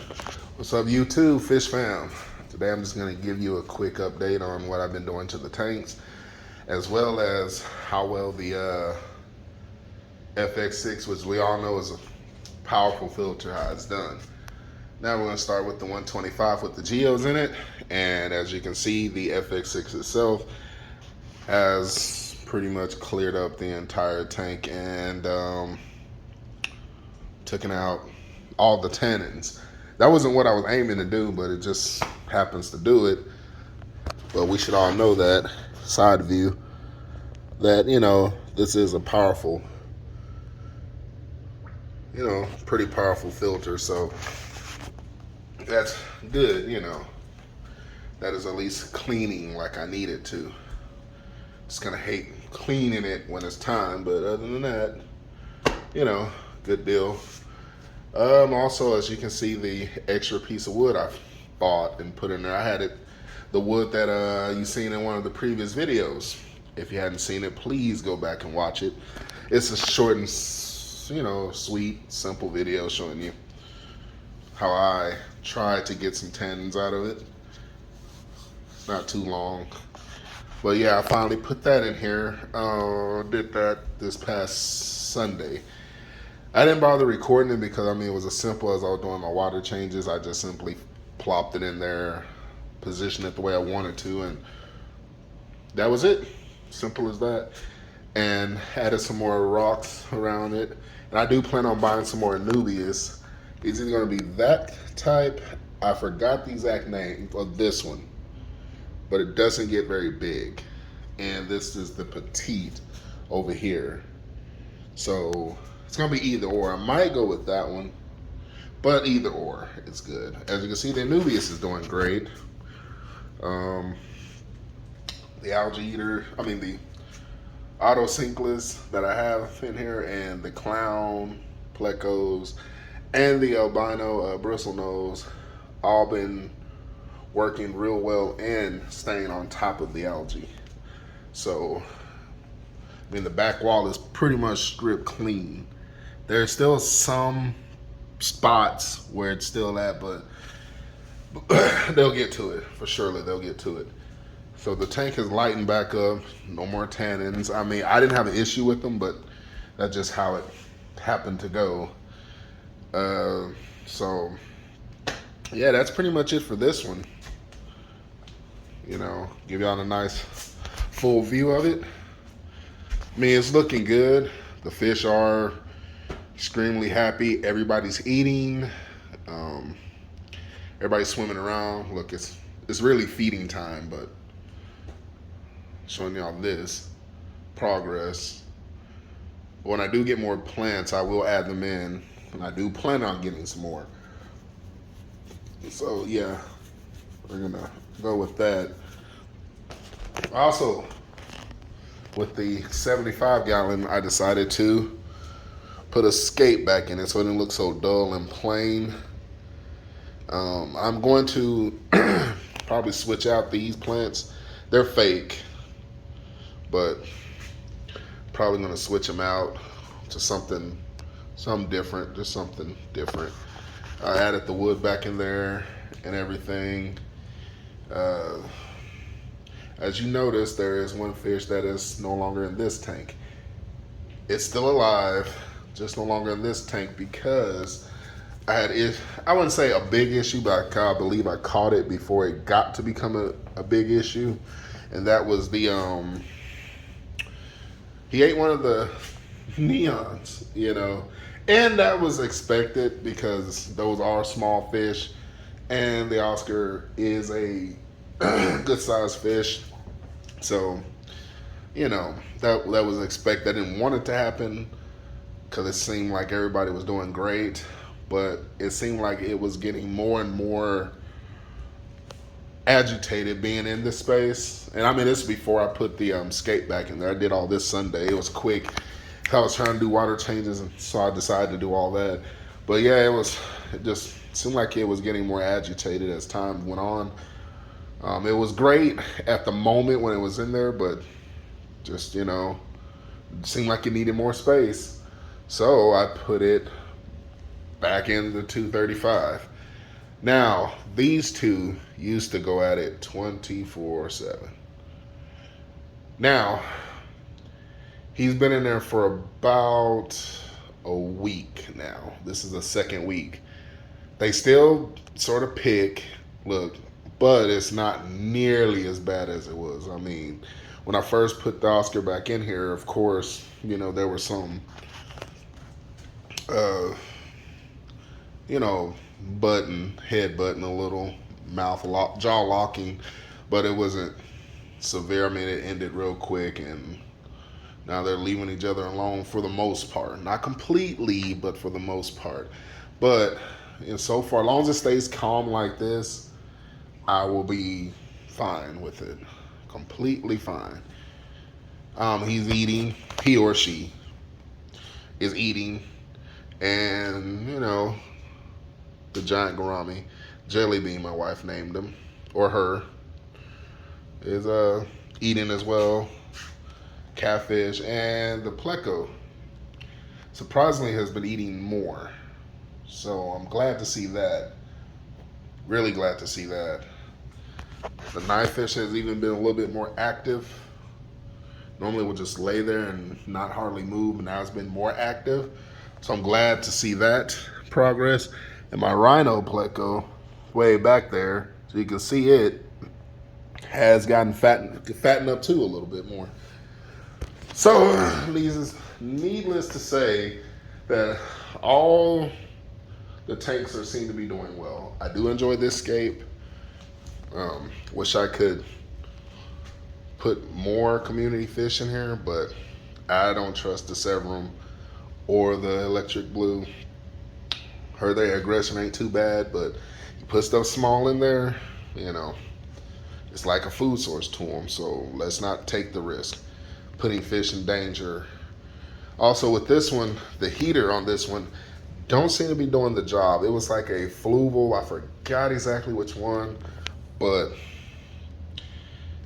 What's up, YouTube, Fish Fam? Today I'm just going to give you a quick update on what I've been doing to the tanks, as well as how well the FX6, which we all know is a powerful filter, how it's done. Now we're going to start with the 125 with the geos in it, and as you can see, the FX6 itself has pretty much cleared up the entire tank and taken out all the tannins. That wasn't what I was aiming to do, but it just happens to do it. But we should all know that, side view, that, this is a powerful, pretty powerful filter. So that's good, That is at least cleaning like I need it to. Just gonna hate cleaning it when it's time, but other than that, good deal. Also, as you can see, the extra piece of wood I bought and put in there, I had the wood that you seen in one of the previous videos. If you hadn't seen it, please go back and watch it. It's a short and sweet, simple video showing you how I tried to get some tannins out of it. Not too long, but yeah, I finally put that in here. Did that this past Sunday. I didn't bother recording it because, it was as simple as I was doing my water changes. I just simply plopped it in there, positioned it the way I wanted to, and that was it. Simple as that. And added some more rocks around it. And I do plan on buying some more Nubius. It's either going to be that type, I forgot the exact name of this one, but it doesn't get very big. And this is the petite over here. So it's gonna be either or. I might go with that one, but either or, it's good. As you can see, the Nubius is doing great. The algae eater, the auto sinkless that I have in here, and the clown plecos, and the albino bristlenose, all been working real well and staying on top of the algae. So, the back wall is pretty much stripped clean. There's still some spots where it's still at, but they'll get to it. For surely they'll get to it. So the tank is lightened back up. No more tannins. I didn't have an issue with them, but that's just how it happened to go. So yeah, that's pretty much it for this one. Give y'all a nice full view of it. It's looking good. The fish are extremely happy. Everybody's eating. Everybody's swimming around. Look, it's really feeding time, but showing y'all this progress. When I do get more plants, I will add them in, and I do plan on getting some more. So yeah, we're gonna go with that. Also, with the 75 gallon, I decided to put a skate back in it so it didn't look so dull and plain. I'm going to probably switch out these plants. They're fake, but probably going to switch them out to something different, just something different. I added the wood back in there and everything. As you notice, there is one fish that is no longer in this tank. It's still alive, just no longer in this tank because I wouldn't say a big issue, but I believe I caught it before it got to become a big issue. And that was he ate one of the neons, and that was expected because those are small fish, and the Oscar is a good sized fish. So, that was expected. I didn't want it to happen because it seemed like everybody was doing great, but it seemed like it was getting more and more agitated being in this space. And this is before I put the skate back in there. I did all this Sunday. It was quick. I was trying to do water changes, and so I decided to do all that. But yeah, it just seemed like it was getting more agitated as time went on. It was great at the moment when it was in there, but just, it seemed like it needed more space. So I put it back in the 235. Now, these two used to go at it 24/7. Now, he's been in there for about a week now. This is the second week. They still sort of pick, look, but it's not nearly as bad as it was. I mean, when I first put the Oscar back in here, of course, you know, there were some, you know, head button a little, jaw locking, but it wasn't severe. I mean, it ended real quick, and now they're leaving each other alone for the most part. Not completely, but for the most part. But so far, as long as it stays calm like this, I will be fine with it. Completely fine. He's eating. He or she is eating, and you know, the giant gourami, Jelly Bean, my wife named him, or her, is eating as well. Catfish, and the pleco surprisingly has been eating more. So I'm glad to see that. Really glad to see that. The knifefish has even been a little bit more active. Normally we'll just lay there and not hardly move, but now it's been more active. So I'm glad to see that progress. And my rhino pleco, way back there, so you can see it, has gotten fattened up too a little bit more. So, needless to say that all the tanks seem to be doing well. I do enjoy this scape. Wish I could put more community fish in here, but I don't trust the Severum or the electric blue. Heard their aggression ain't too bad, but you put stuff small in there, you know, it's like a food source to them. So let's not take the risk, putting fish in danger. Also with this one, the heater on this one don't seem to be doing the job. It was like a Fluval, I forgot exactly which one, but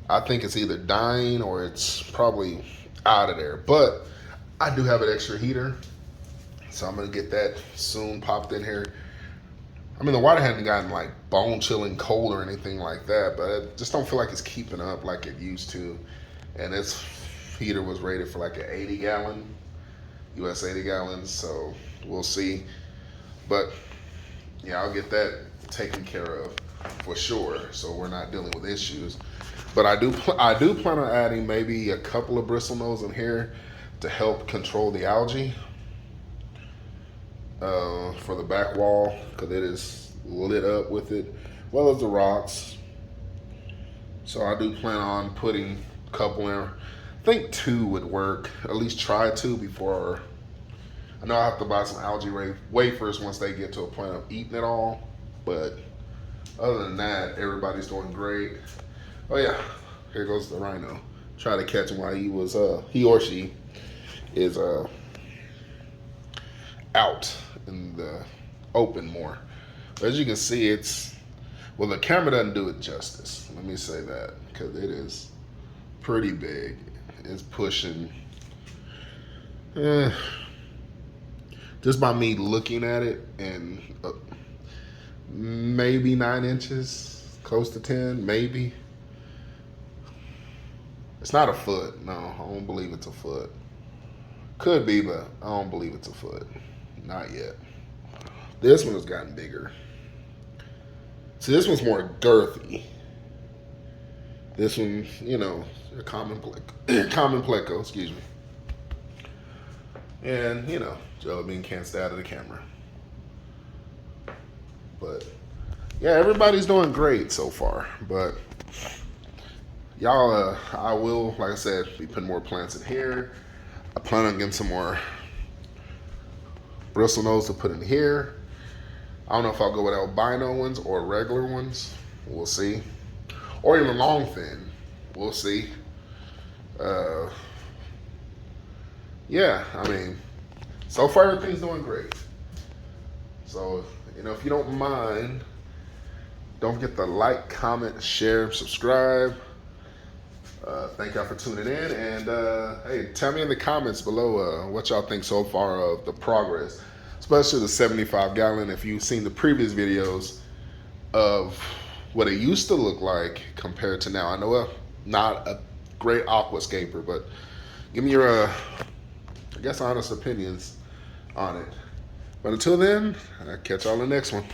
I think it's either dying or it's probably out of there. But I do have an extra heater, so I'm gonna get that soon popped in here. I mean, the water hadn't gotten like bone chilling cold or anything like that, but I just don't feel like it's keeping up like it used to. And this heater was rated for like an 80 gallon, US 80 gallons, so we'll see. But yeah, I'll get that taken care of for sure, so we're not dealing with issues. But I do plan on adding maybe a couple of bristlenose in here to help control the algae for the back wall, because it is lit up with it, as well as the rocks. So I do plan on putting a couple in. I think 2 would work, at least try 2 before. I know I have to buy some algae wafers once they get to a point of eating it all, but other than that, everybody's doing great. Oh yeah, here goes the rhino. Try to catch him while he or she is out in the open more. But as you can see, well, the camera doesn't do it justice. Let me say that, because it is pretty big. It's pushing, just by me looking at it, and maybe 9 inches, close to 10, maybe. It's not a foot. No, I don't believe it's a foot. Could be, but I don't believe it's a foot. Not yet. This one has gotten bigger. See, this one's more girthy. This one, you know, a common pleco, excuse me. And, you know, Jelly Bean can't stay out of the camera. But, yeah, everybody's doing great so far. But, y'all, I will, like I said, be putting more plants in here. I plan on getting some more bristlenose to put in here. I don't know if I'll go with albino ones or regular ones. We'll see. Or even long fin. We'll see. Yeah, I mean, so far everything's doing great. So, you know, if you don't mind, don't forget to like, comment, share, subscribe. Thank y'all for tuning in, and hey, tell me in the comments below what y'all think so far of the progress, especially the 75 gallon. If you've seen the previous videos, of what it used to look like compared to now. I know not a great aquascaper, but give me your, I guess, honest opinions on it. But until then, I'll catch y'all in the next one.